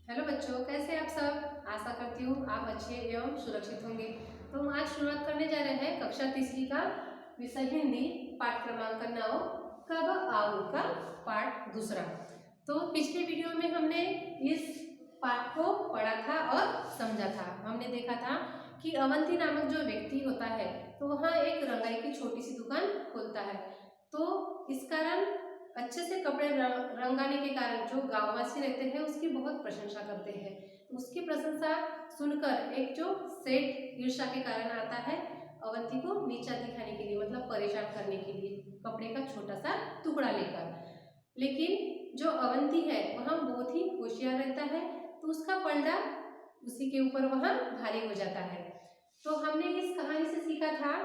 Hello बच्चों, कैसे आप सब। आशा करती हूँ आप अच्छे एवं सुरक्षित होंगे। तो हम आज शुरुआत करने जा रहे हैं कक्षा तीसरी का विषय हिंदी पाठ क्रमांक 9 कब आऊँ का पाठ दूसरा। तो पिछले वीडियो में हमने इस पाठ को पढ़ा था और समझा था। हमने देखा था कि अवंती नामक जो व्यक्ति होता है तो वहाँ एक रंगाई की छोटी सी दुकान खोलता है। तो इस कारण अच्छे से कपड़े रंगाने के कारण जो गांववासी रहते हैं उसकी बहुत प्रशंसा करते हैं। तो उसकी प्रशंसा सुनकर एक जो सेठ ईर्ष्या के कारण आता है अवंती को नीचा दिखाने के लिए, मतलब परेशान करने के लिए कपड़े का छोटा सा टुकड़ा लेकर। लेकिन जो अवंती है वह बहुत ही होशियार रहता है, तो उसका पलड़ा उसी के ऊपर वहां भारी हो जाता है। तो हमने इस कहानी से सीखा था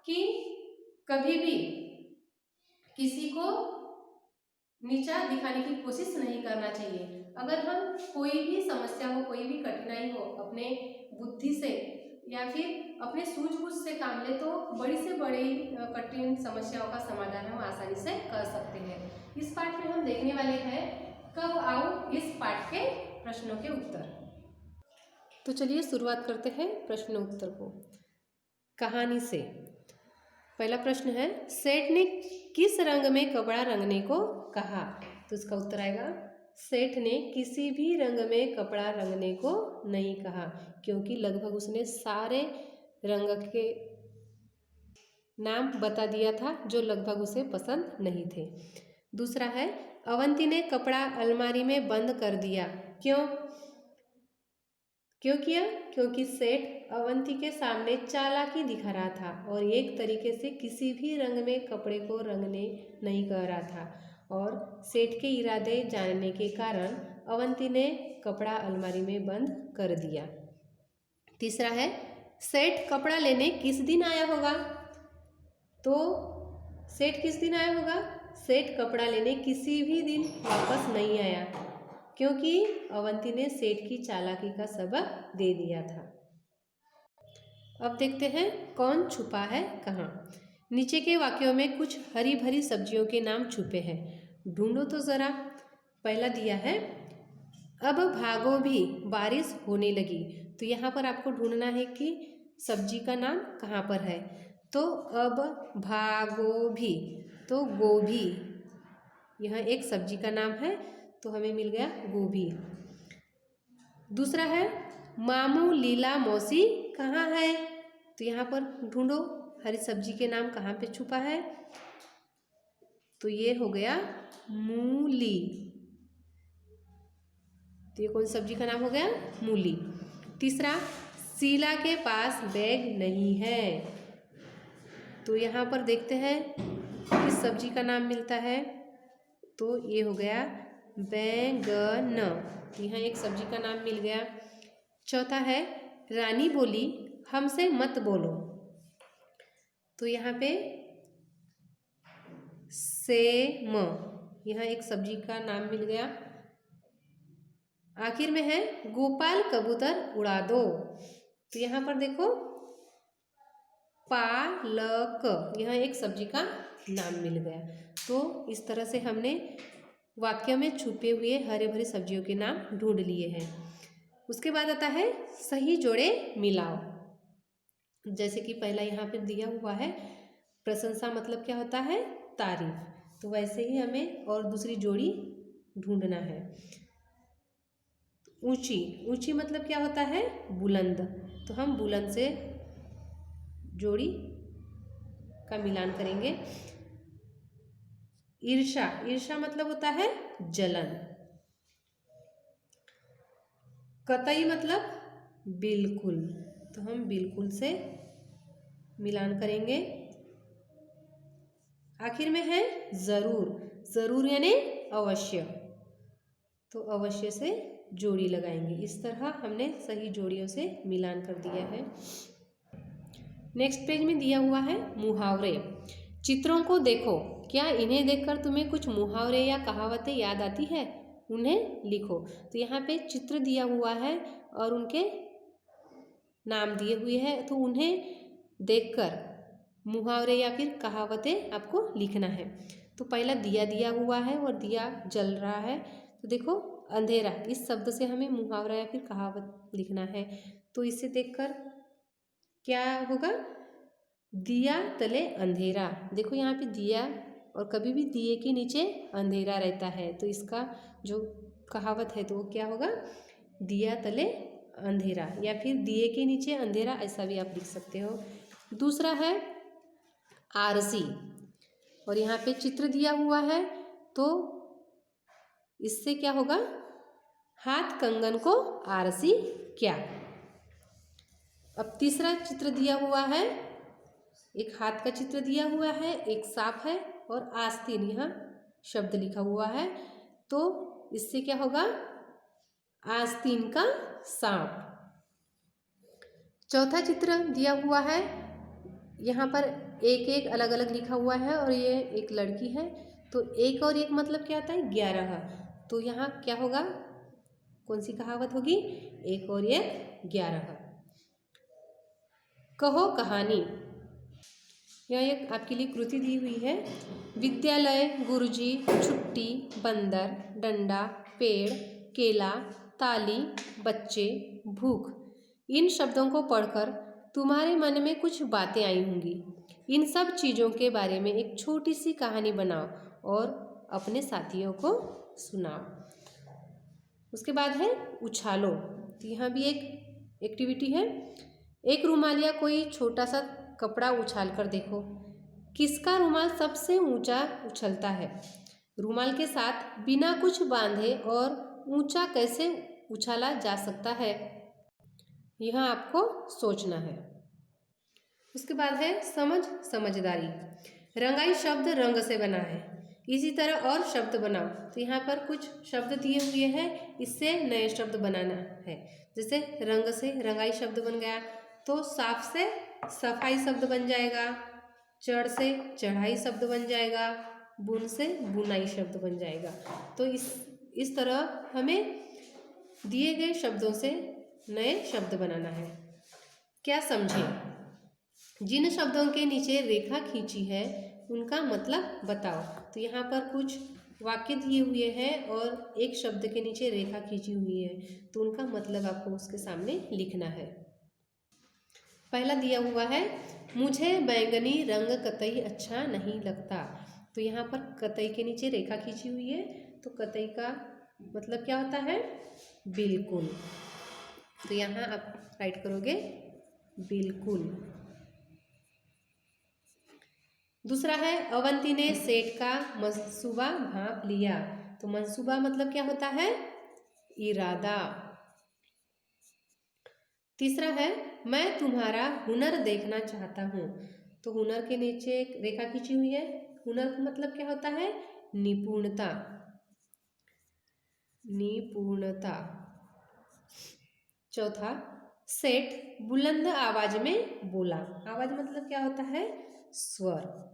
कि कभी भी किसी को नीचा दिखाने की कोशिश नहीं करना चाहिए। अगर हम कोई भी समस्या हो, कोई भी कठिनाई हो, अपने बुद्धि से या फिर अपने सूझबूझ से काम ले तो बड़ी से बड़ी कठिन समस्याओं का समाधान हम आसानी से कर सकते हैं। इस पाठ में हम देखने वाले हैं कब आऊँ इस पाठ के प्रश्नों के उत्तर। तो चलिए शुरुआत करते हैं प्रश्न उत्तर को कहानी से। पहला प्रश्न है, सेठ ने किस रंग में कपड़ा रंगने को कहा। तो इसका उत्तर आएगा, सेठ ने किसी भी रंग में कपड़ा रंगने को नहीं कहा, क्योंकि लगभग उसने सारे रंग के नाम बता दिया था जो लगभग उसे पसंद नहीं थे। दूसरा है, अवंती ने कपड़ा अलमारी में बंद कर दिया। क्यों किया? क्योंकि सेठ अवंती के सामने चालाकी दिखा रहा था और एक तरीके से किसी भी रंग में कपड़े को रंगने नहीं कह रहा था, और सेठ के इरादे जानने के कारण अवंती ने कपड़ा अलमारी में बंद कर दिया। तीसरा है, सेठ कपड़ा लेने किस दिन आया होगा। तो सेठ किस दिन आया होगा? सेठ कपड़ा लेने किसी भी दिन वापस नहीं आया, क्योंकि अवंती ने सेठ की चालाकी का सबक दे दिया था। अब देखते हैं कौन छुपा है कहाँ। नीचे के वाक्यों में कुछ हरी भरी सब्जियों के नाम छुपे हैं, ढूंढो तो जरा। पहला दिया है, अब भागो भी बारिश होने लगी। तो यहाँ पर आपको ढूंढना है कि सब्जी का नाम कहाँ पर है। तो अब भागो भी, तो गोभी, यह एक सब्जी का नाम है, तो हमें मिल गया गोभी। दूसरा है, मामू लीला मौसी कहाँ है। तो यहाँ पर ढूंढो हरी सब्जी के नाम कहाँ पे छुपा है। तो ये हो गया मूली। तो ये कौन सब्जी का नाम हो गया? मूली। तीसरा, शीला के पास बैग नहीं है। तो यहाँ पर देखते हैं किस सब्जी का नाम मिलता है। तो ये हो गया बैंगन। यहाँ एक सब्जी का नाम मिल गया। चौथा है, रानी बोली हमसे मत बोलो। तो यहाँ पे सेम, यहाँ एक सब्जी का नाम मिल गया। आखिर में है, गोपाल कबूतर उड़ा दो। तो यहाँ पर देखो पालक, यहाँ एक सब्जी का नाम मिल गया। तो इस तरह से हमने वाक्य में छुपे हुए हरे भरे सब्जियों के नाम ढूंढ लिए हैं। उसके बाद आता है सही जोड़े मिलाओ। जैसे कि पहला यहाँ पे दिया हुआ है, प्रशंसा मतलब क्या होता है? तारीफ। तो वैसे ही हमें और दूसरी जोड़ी ढूंढना है। ऊंची, ऊंची मतलब क्या होता है? बुलंद। तो हम बुलंद से जोड़ी का मिलान करेंगे। ईर्षा, ईर्षा मतलब होता है जलन। कतई मतलब बिल्कुल। तो हम बिल्कुल से मिलान करेंगे। आखिर में है जरूर, जरूर यानी अवश्य। तो अवश्य से जोड़ी लगाएंगे। इस तरह हमने सही जोड़ियों से मिलान कर दिया है। नेक्स्ट पेज में दिया हुआ है मुहावरे। चित्रों को देखो, क्या इन्हें देखकर तुम्हें कुछ मुहावरे या कहावतें याद आती है? उन्हें लिखो। तो यहाँ पे चित्र दिया हुआ है और उनके नाम दिए हुए हैं, तो उन्हें देखकर मुहावरे या फिर कहावतें आपको लिखना है। तो पहला दिया दिया हुआ है और दिया जल रहा है। तो देखो अंधेरा, इस शब्द से हमें मुहावरा या फिर कहावत लिखना है। तो इसे देखकर क्या होगा, दिया तले अंधेरा। देखो यहाँ पे दिया और कभी भी दिए के नीचे अंधेरा रहता है, तो इसका जो कहावत है तो वो क्या होगा, दिया तले अंधेरा या फिर दिए के नीचे अंधेरा, ऐसा भी आप लिख सकते हो। दूसरा है आरसी, और यहाँ पे चित्र दिया हुआ है तो इससे क्या होगा, हाथ कंगन को आरसी क्या। अब तीसरा चित्र दिया हुआ है, एक हाथ का चित्र दिया हुआ है, एक सांप है और आस्तीन यहाँ शब्द लिखा हुआ है, तो इससे क्या होगा, आस्तीन का सांप। चौथा चित्र दिया हुआ है, यहाँ पर एक एक अलग अलग लिखा हुआ है और ये एक लड़की है, तो एक और एक मतलब क्या आता है, 11। तो यहाँ क्या होगा, कौन सी कहावत होगी, एक और एक 11। कहो कहानी, यह एक आपके लिए कृति दी हुई है। विद्यालय, गुरुजी, छुट्टी, बंदर, डंडा, पेड़, केला, ताली, बच्चे, भूख, इन शब्दों को पढ़कर तुम्हारे मन में कुछ बातें आई होंगी। इन सब चीज़ों के बारे में एक छोटी सी कहानी बनाओ और अपने साथियों को सुनाओ। उसके बाद है उछालो, तो यहाँ भी एक एक्टिविटी है। एक रुमाल या कोई छोटा सा कपड़ा उछाल कर देखो, किसका रुमाल सबसे ऊंचा उछलता है। रुमाल के साथ बिना कुछ बांधे और ऊंचा कैसे उछाला जा सकता है, यह आपको सोचना है। उसके बाद है समझदारी। रंगाई शब्द रंग से बना है, इसी तरह और शब्द बनाओ। तो यहाँ पर कुछ शब्द दिए हुए हैं, इससे नए शब्द बनाना है। जैसे रंग से रंगाई शब्द बन गया, तो साफ से सफाई शब्द बन जाएगा, चढ़ से चढ़ाई शब्द बन जाएगा, बुन से बुनाई शब्द बन जाएगा। तो इस तरह हमें दिए गए शब्दों से नए शब्द बनाना है। क्या समझे, जिन शब्दों के नीचे रेखा खींची है उनका मतलब बताओ। तो यहाँ पर कुछ वाक्य दिए हुए हैं और एक शब्द के नीचे रेखा खींची हुई है, तो उनका मतलब आपको उसके सामने लिखना है। पहला दिया हुआ है, मुझे बैंगनी रंग कतई अच्छा नहीं लगता। तो यहाँ पर कतई के नीचे रेखा खींची हुई है, तो कतई का मतलब क्या होता है, बिल्कुल। तो यहाँ आप राइट करोगे बिल्कुल। दूसरा है, अवंती ने सेठ का मंसूबा भांप लिया। तो मंसूबा मतलब क्या होता है, इरादा। तीसरा है, मैं तुम्हारा हुनर देखना चाहता हूँ। तो हुनर के नीचे एक रेखा खींची हुई है, हुनर का मतलब क्या होता है, निपुणता, निपुणता। चौथा, सेठ बुलंद आवाज में बोला। आवाज मतलब क्या होता है, स्वर।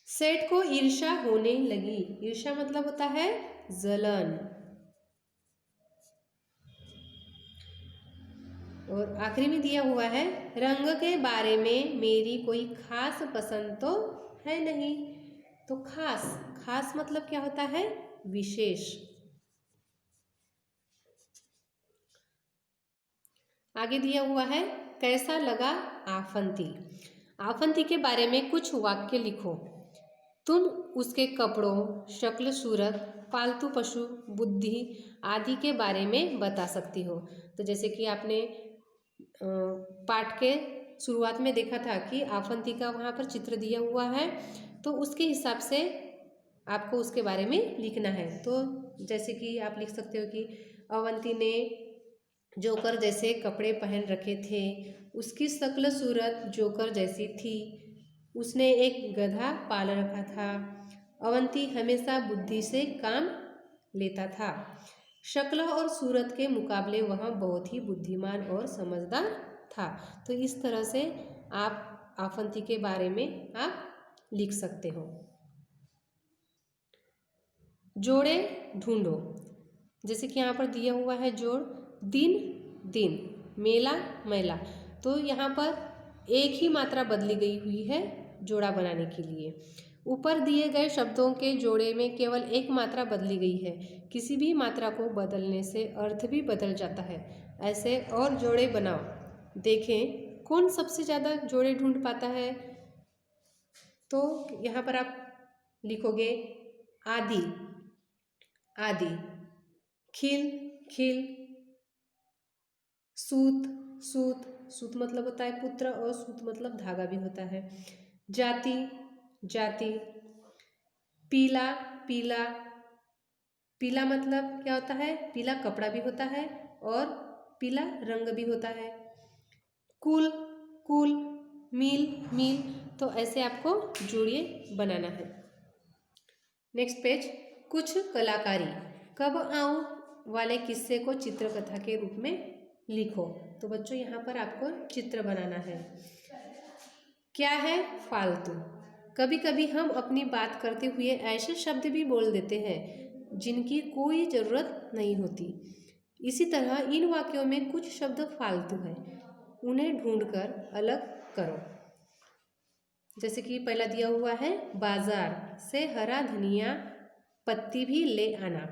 सेठ को ईर्ष्या होने लगी। ईर्ष्या मतलब होता है जलन। और आखिरी में दिया हुआ है, रंग के बारे में मेरी कोई खास पसंद तो है नहीं। तो खास, खास मतलब क्या होता है, विशेष। आगे दिया हुआ है, कैसा लगा आफंती। आफंती के बारे में कुछ वाक्य लिखो। तुम उसके कपड़ों, शक्ल सूरत, पालतू पशु, बुद्धि आदि के बारे में बता सकती हो। तो जैसे कि आपने पाठ के शुरुआत में देखा था कि आफंती का वहाँ पर चित्र दिया हुआ है, तो उसके हिसाब से आपको उसके बारे में लिखना है। तो जैसे कि आप लिख सकते हो कि अवंती ने जोकर जैसे कपड़े पहन रखे थे, उसकी शक्ल सूरत जोकर जैसी थी, उसने एक गधा पाल रखा था, अवंती हमेशा बुद्धि से काम लेता था, शक्ल और सूरत के मुकाबले वह बहुत ही बुद्धिमान और समझदार था। तो इस तरह से आप आफंती के बारे में आप लिख सकते हो। जोड़े ढूंढो, जैसे कि यहाँ पर दिया हुआ है जोड़, दिन दिन, मेला मैला। तो यहाँ पर एक ही मात्रा बदली गई हुई है जोड़ा बनाने के लिए। ऊपर दिए गए शब्दों के जोड़े में केवल एक मात्रा बदली गई है। किसी भी मात्रा को बदलने से अर्थ भी बदल जाता है। ऐसे और जोड़े बनाओ। देखें कौन सबसे ज़्यादा जोड़े ढूंढ पाता है। तो यहाँ पर आप लिखोगे आदि, आदि, खिल, खिल, सूत, सूत, सूत मतलब होता है पुत्र और सूत मतलब धागा भी होता है। जाति, जाति, पीला, पीला, पीला मतलब क्या होता है, पीला कपड़ा भी होता है और पीला रंग भी होता है। कुल, कुल, मील, मील, तो ऐसे आपको जोड़िए बनाना है। नेक्स्ट पेज, कुछ कलाकारी। कब आऊं वाले किस्से को चित्रकथा के रूप में लिखो। तो बच्चों यहाँ पर आपको चित्र बनाना है। क्या है फालतू। कभी कभी हम अपनी बात करते हुए ऐसे शब्द भी बोल देते हैं जिनकी कोई ज़रूरत नहीं होती। इसी तरह इन वाक्यों में कुछ शब्द फालतू हैं, उन्हें ढूंढकर अलग करो। जैसे कि पहला दिया हुआ है, बाजार से हरा धनिया पत्ती भी ले आना।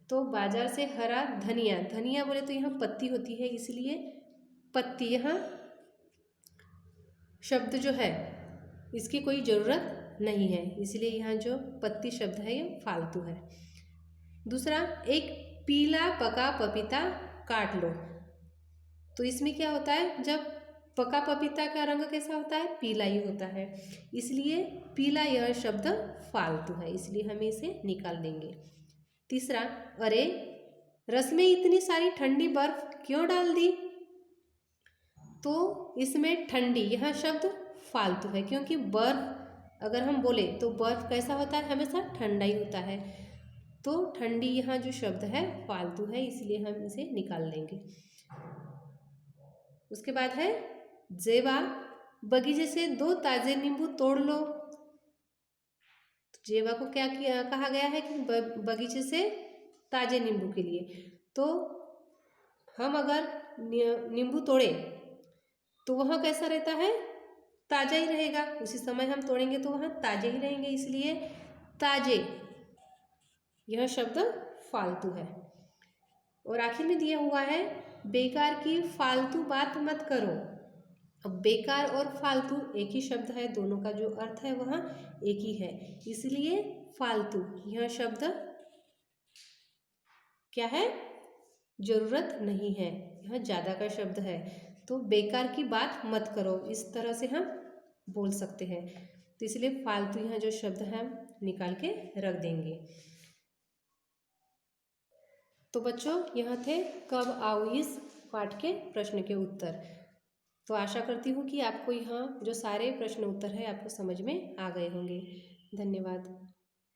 तो बाजार से हरा धनिया, धनिया बोले तो यहाँ पत्ती होती है, इसलिए पत्ती यहाँ शब्द जो है इसकी कोई ज़रूरत नहीं है, इसलिए यहाँ जो पत्ती शब्द है ये फालतू है। दूसरा, एक पीला पका पपीता काट लो। तो इसमें क्या होता है, जब पका पपीता का रंग कैसा होता है, पीला ही होता है, इसलिए पीला यह शब्द फालतू है, इसलिए हम इसे निकाल देंगे। तीसरा, अरे रस में इतनी सारी ठंडी बर्फ क्यों डाल दी। तो इसमें ठंडी यह शब्द फालतू है, क्योंकि बर्फ अगर हम बोले तो बर्फ कैसा होता है, हमेशा ठंडा ही होता है। तो ठंडी यहाँ जो शब्द है फालतू है, इसलिए हम इसे निकाल देंगे। उसके बाद है जेवा, बगीचे से 2 ताजे नींबू तोड़ लो। जेवा को क्या कहा गया है कि बगीचे से ताजे नींबू के लिए। तो हम अगर नींबू तोड़े तो वह कैसा रहता है, ताज़ा ही रहेगा। उसी समय हम तोड़ेंगे तो वहाँ ताजे ही रहेंगे, इसलिए ताजे यह शब्द फालतू है। और आखिर में दिया हुआ है, बेकार की फालतू बात मत करो। अब बेकार और फालतू एक ही शब्द है, दोनों का जो अर्थ है वह एक ही है, इसलिए फालतू यह शब्द क्या है, जरूरत नहीं है, यह ज़्यादा का शब्द है। तो बेकार की बात मत करो, इस तरह से हम बोल सकते हैं। तो इसलिए फालतू यहाँ जो शब्द है हम निकाल के रख देंगे। तो बच्चों यह थे कब आओ इस पाठ के प्रश्न के उत्तर। तो आशा करती हूँ कि आपको यहाँ जो सारे प्रश्न उत्तर है आपको समझ में आ गए होंगे। धन्यवाद।